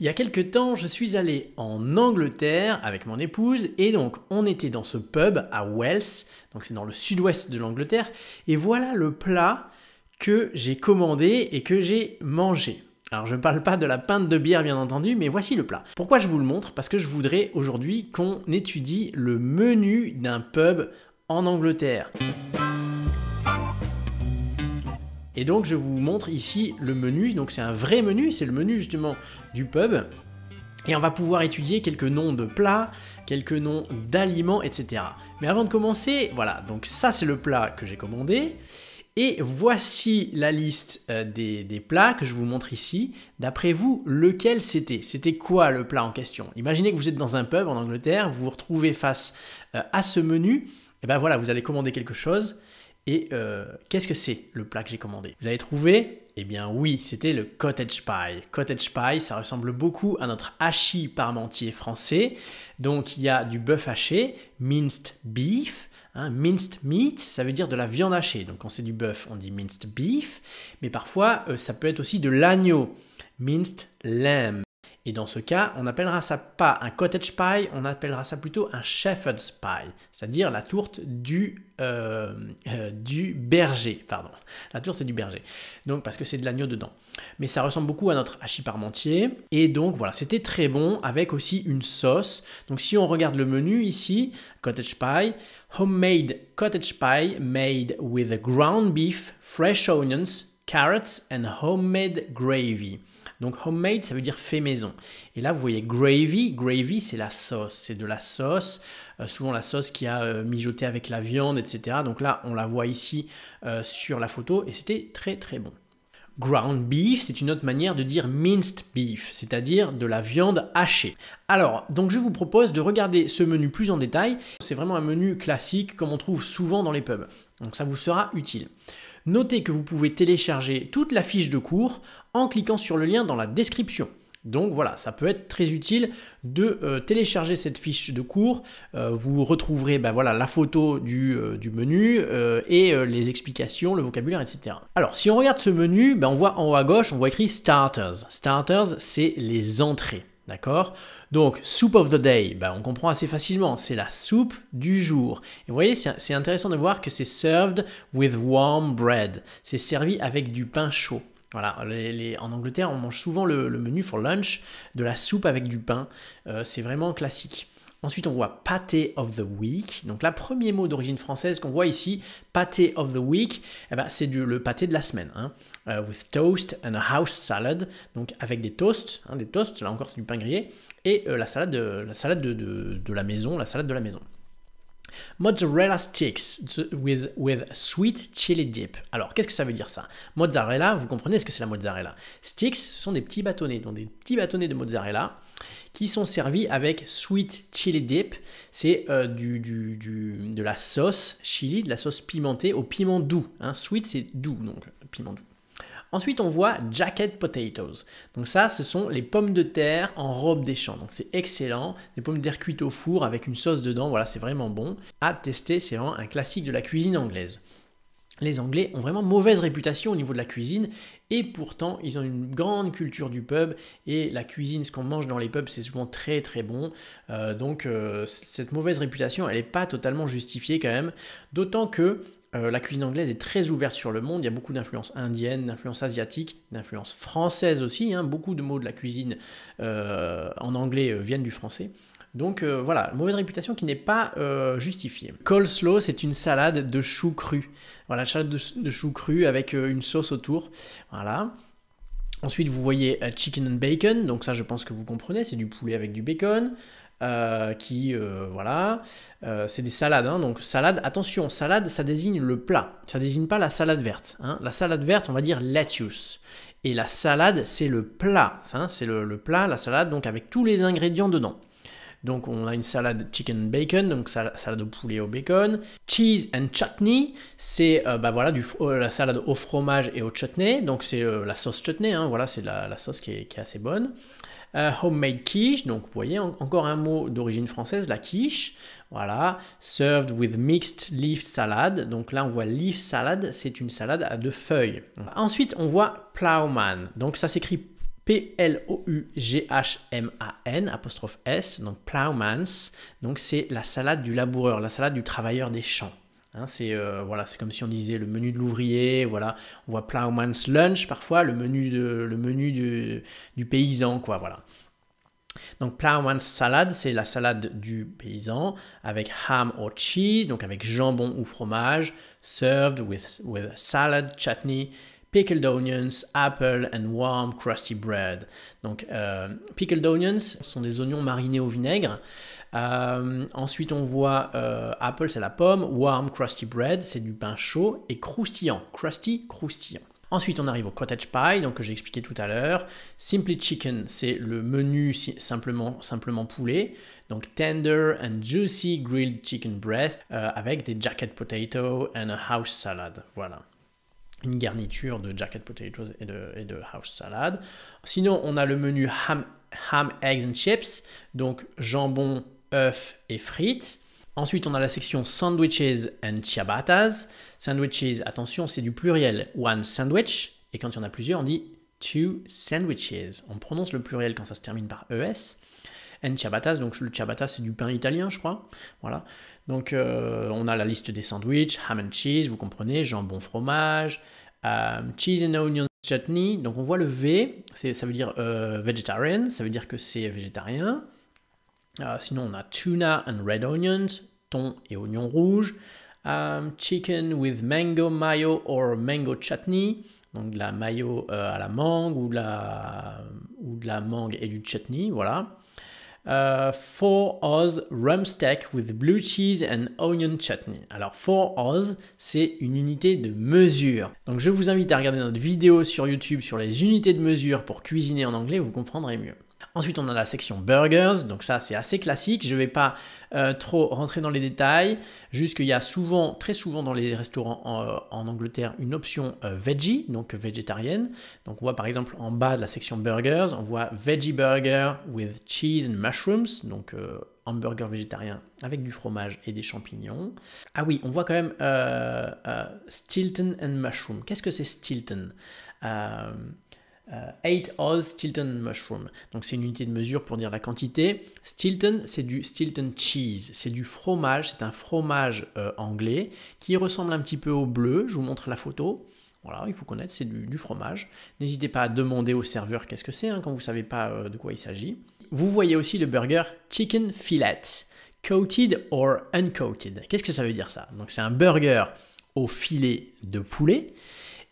Il y a quelques temps, je suis allé en Angleterre avec mon épouse et donc on était dans ce pub à Wells, donc c'est dans le sud-ouest de l'Angleterre, et voilà le plat que j'ai commandé et que j'ai mangé. Alors je ne parle pas de la pinte de bière bien entendu, mais voici le plat. Pourquoi je vous le montre? Parce que je voudrais aujourd'hui qu'on étudie le menu d'un pub en Angleterre. Et donc je vous montre ici le menu, donc c'est un vrai menu, c'est le menu justement du pub. Et on va pouvoir étudier quelques noms de plats, quelques noms d'aliments, etc. Mais avant de commencer, voilà, donc ça c'est le plat que j'ai commandé. Et voici la liste des plats que je vous montre ici. D'après vous, lequel c'était? C'était quoi le plat en question? Imaginez que vous êtes dans un pub en Angleterre, vous vous retrouvez face à ce menu. Et ben voilà, vous allez commander quelque chose. Et qu'est-ce que c'est le plat que j'ai commandé? Vous avez trouvé? Eh bien oui, c'était le cottage pie. Cottage pie, ça ressemble beaucoup à notre hachis parmentier français. Donc il y a du bœuf haché, minced beef. Minced meat, ça veut dire de la viande hachée. Donc quand c'est du bœuf, on dit minced beef. Mais parfois, ça peut être aussi de l'agneau, minced lamb. Et dans ce cas, on n'appellera ça pas un cottage pie, on appellera ça plutôt un shepherd's pie, c'est-à-dire la tourte du berger, pardon. La tourte du berger, donc parce que c'est de l'agneau dedans. Mais ça ressemble beaucoup à notre hachis parmentier. Et donc voilà, c'était très bon avec aussi une sauce. Donc si on regarde le menu ici, cottage pie, homemade cottage pie made with ground beef, fresh onions, carrots and homemade gravy. Donc homemade, ça veut dire fait maison. Et là, vous voyez gravy. Gravy, c'est la sauce. C'est de la sauce, souvent la sauce qui a mijoté avec la viande, etc. Donc là, on la voit ici sur la photo et c'était très très bon. Ground beef, c'est une autre manière de dire minced beef, c'est-à-dire de la viande hachée. Alors, donc je vous propose de regarder ce menu plus en détail. C'est vraiment un menu classique comme on trouve souvent dans les pubs. Donc ça vous sera utile. Notez que vous pouvez télécharger toute la fiche de cours en cliquant sur le lien dans la description. Donc voilà, ça peut être très utile de télécharger cette fiche de cours. Vous retrouverez voilà, la photo du menu et les explications, le vocabulaire, etc. Alors, si on regarde ce menu, on voit en haut à gauche, on voit écrit Starters. Starters, c'est les entrées. D'accord? Donc, soup of the day, on comprend assez facilement, c'est la soupe du jour. Et vous voyez, c'est intéressant de voir que c'est served with warm bread. C'est servi avec du pain chaud. Voilà, en Angleterre, on mange souvent le menu for lunch, de la soupe avec du pain. C'est vraiment classique. Ensuite, on voit pâté of the week. Donc, le premier mot d'origine française qu'on voit ici, pâté of the week, c'est le pâté de la semaine. With toast and a house salad. Donc, avec des toasts, là encore, c'est du pain grillé. Et la salade de la maison, la salade de la maison. Mozzarella sticks with sweet chili dip. Alors, qu'est-ce que ça veut dire ça? Mozzarella, vous comprenez ce que c'est la mozzarella. Sticks, ce sont des petits bâtonnets, donc des petits bâtonnets de mozzarella qui sont servis avec sweet chili dip. C'est de la sauce chili, de la sauce pimentée au piment doux. Sweet, c'est doux, donc piment doux. Ensuite, on voit jacket potatoes. Donc ça, ce sont les pommes de terre en robe des champs. Donc c'est excellent. Des pommes de terre cuites au four avec une sauce dedans. Voilà, c'est vraiment bon. À tester, c'est vraiment un classique de la cuisine anglaise. Les Anglais ont vraiment mauvaise réputation au niveau de la cuisine et pourtant ils ont une grande culture du pub et la cuisine, ce qu'on mange dans les pubs, c'est souvent très très bon. Donc cette mauvaise réputation, elle n'est pas totalement justifiée quand même, d'autant que la cuisine anglaise est très ouverte sur le monde, il y a beaucoup d'influences indiennes, d'influences asiatiques, d'influences françaises aussi, beaucoup de mots de la cuisine en anglais viennent du français. Donc voilà, mauvaise réputation qui n'est pas justifiée. Coleslaw, c'est une salade de choux crus. Voilà, salade de choux crus avec une sauce autour. Voilà. Ensuite, vous voyez chicken and bacon. Donc ça, je pense que vous comprenez, c'est du poulet avec du bacon. Voilà, c'est des salades. Donc salade, attention, salade, ça désigne le plat. Ça désigne pas la salade verte. La salade verte, on va dire lettuce. Et la salade, c'est le plat. C'est le plat, la salade, donc avec tous les ingrédients dedans. Donc on a une salade chicken and bacon, donc salade au poulet au bacon. Cheese and chutney, c'est voilà, la salade au fromage et au chutney. Donc c'est la sauce chutney, voilà, c'est la sauce qui est assez bonne. Homemade quiche, donc vous voyez encore un mot d'origine française, la quiche. Voilà, served with mixed leaf salad. Donc là on voit leaf salad, c'est une salade à 2 feuilles. Ensuite on voit plowman, donc ça s'écrit P-L-O-U-G-H-M-A-N, apostrophe S, donc Ploughman's, donc c'est la salade du laboureur, la salade du travailleur des champs. Hein, c'est voilà, c'est comme si on disait le menu de l'ouvrier, voilà, on voit Ploughman's Lunch parfois, le menu du paysan, quoi, voilà. Donc Ploughman's Salad, c'est la salade du paysan avec ham or cheese, donc avec jambon ou fromage, served with salad, chutney, pickled onions, apple and warm crusty bread. Donc pickled onions sont des oignons marinés au vinaigre. Ensuite on voit apple, c'est la pomme, warm crusty bread, c'est du pain chaud, et croustillant, crusty, croustillant. Ensuite, on arrive au cottage pie, donc que j'ai expliqué tout à l'heure. Simply chicken, c'est le menu simplement poulet. Donc tender and juicy grilled chicken breast avec des jacket potatoes and a house salad. Voilà. Une garniture de jacket potatoes et de house salad. Sinon, on a le menu ham, eggs and chips, donc jambon, œufs et frites. Ensuite, on a la section sandwiches and ciabattas. Sandwiches, attention, c'est du pluriel, one sandwich. Et quand il y en a plusieurs, on dit two sandwiches. On prononce le pluriel quand ça se termine par ES. And ciabattas, donc le ciabatta, c'est du pain italien, je crois. Voilà. Donc, on a la liste des sandwichs, ham and cheese, vous comprenez, jambon, fromage, cheese and onion chutney. Donc, on voit le V, ça veut dire vegetarian, ça veut dire que c'est végétarien. Sinon, on a tuna and red onions, thon et oignons rouges. Chicken with mango mayo or mango chutney, donc de la mayo à la mangue ou de la mangue et du chutney, voilà. 4 Oz rump steak with blue cheese and onion chutney. Alors 4 Oz, c'est une unité de mesure. Donc je vous invite à regarder notre vidéo sur YouTube sur les unités de mesure pour cuisiner en anglais, vous comprendrez mieux. Ensuite, on a la section burgers, donc ça c'est assez classique, je ne vais pas trop rentrer dans les détails, juste qu'il y a très souvent dans les restaurants en Angleterre une option veggie, donc végétarienne. Donc on voit par exemple en bas de la section burgers, on voit veggie burger with cheese and mushrooms, donc hamburger végétarien avec du fromage et des champignons. Ah oui, on voit quand même Stilton and mushroom. Qu'est-ce que c'est Stilton? 8 Oz Stilton mushroom. Donc c'est une unité de mesure pour dire la quantité. Stilton, c'est du Stilton cheese. C'est du fromage, c'est un fromage anglais qui ressemble un petit peu au bleu. Je vous montre la photo. Voilà, il faut connaître, c'est du fromage. N'hésitez pas à demander au serveur qu'est-ce que c'est quand vous ne savez pas de quoi il s'agit. Vous voyez aussi le burger chicken fillet. Coated or uncoated. Qu'est-ce que ça veut dire ça? Donc c'est un burger au filet de poulet.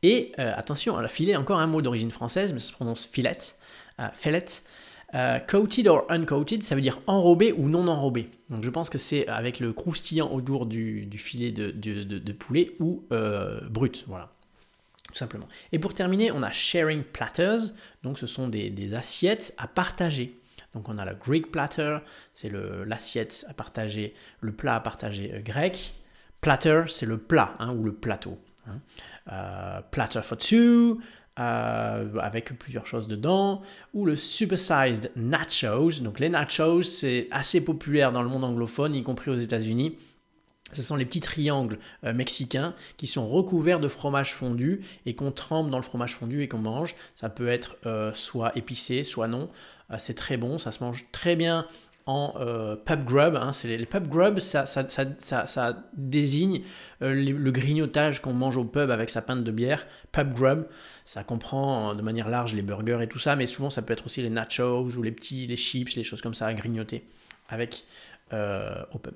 Et attention, à la filet, encore un mot d'origine française, mais ça se prononce filet. Fillet. Coated or uncoated, ça veut dire enrobé ou non enrobé. Donc je pense que c'est avec le croustillant autour du filet de poulet ou brut, voilà, tout simplement. Et pour terminer, on a sharing platters, donc ce sont des assiettes à partager. Donc on a le Greek platter, c'est l'assiette à partager, le plat à partager grec. Platter, c'est le plat ou le plateau. Platter for two, avec plusieurs choses dedans, ou le supersized nachos. Donc les nachos, c'est assez populaire dans le monde anglophone, y compris aux États-Unis. Ce sont les petits triangles mexicains qui sont recouverts de fromage fondu et qu'on trempe dans le fromage fondu et qu'on mange. Ça peut être soit épicé, soit non. C'est très bon, ça se mange très bien en pub grub. Les pub grub, ça désigne le grignotage qu'on mange au pub avec sa pinte de bière. Pub grub, ça comprend de manière large les burgers et tout ça, mais souvent ça peut être aussi les nachos ou les chips, les choses comme ça à grignoter avec au pub.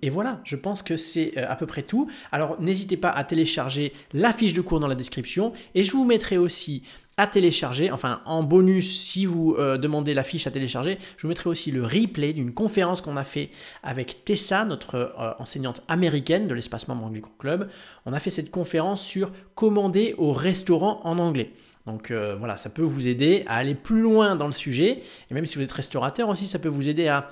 Et voilà, je pense que c'est à peu près tout. Alors n'hésitez pas à télécharger la fiche de cours dans la description et je vous mettrai aussi à télécharger, enfin en bonus si vous demandez la fiche à télécharger, je vous mettrai aussi le replay d'une conférence qu'on a fait avec Tessa, notre enseignante américaine de l'Espace Membre Anglais Cours Club. On a fait cette conférence sur commander au restaurant en anglais. Donc voilà, ça peut vous aider à aller plus loin dans le sujet et même si vous êtes restaurateur aussi, ça peut vous aider à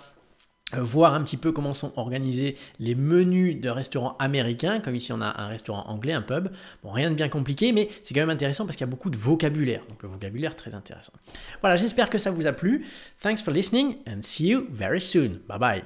voir un petit peu comment sont organisés les menus de restaurants américains, comme ici on a un restaurant anglais, un pub. Bon, rien de bien compliqué, mais c'est quand même intéressant parce qu'il y a beaucoup de vocabulaire. Donc le vocabulaire très intéressant. Voilà, j'espère que ça vous a plu. Thanks for listening and see you very soon. Bye bye.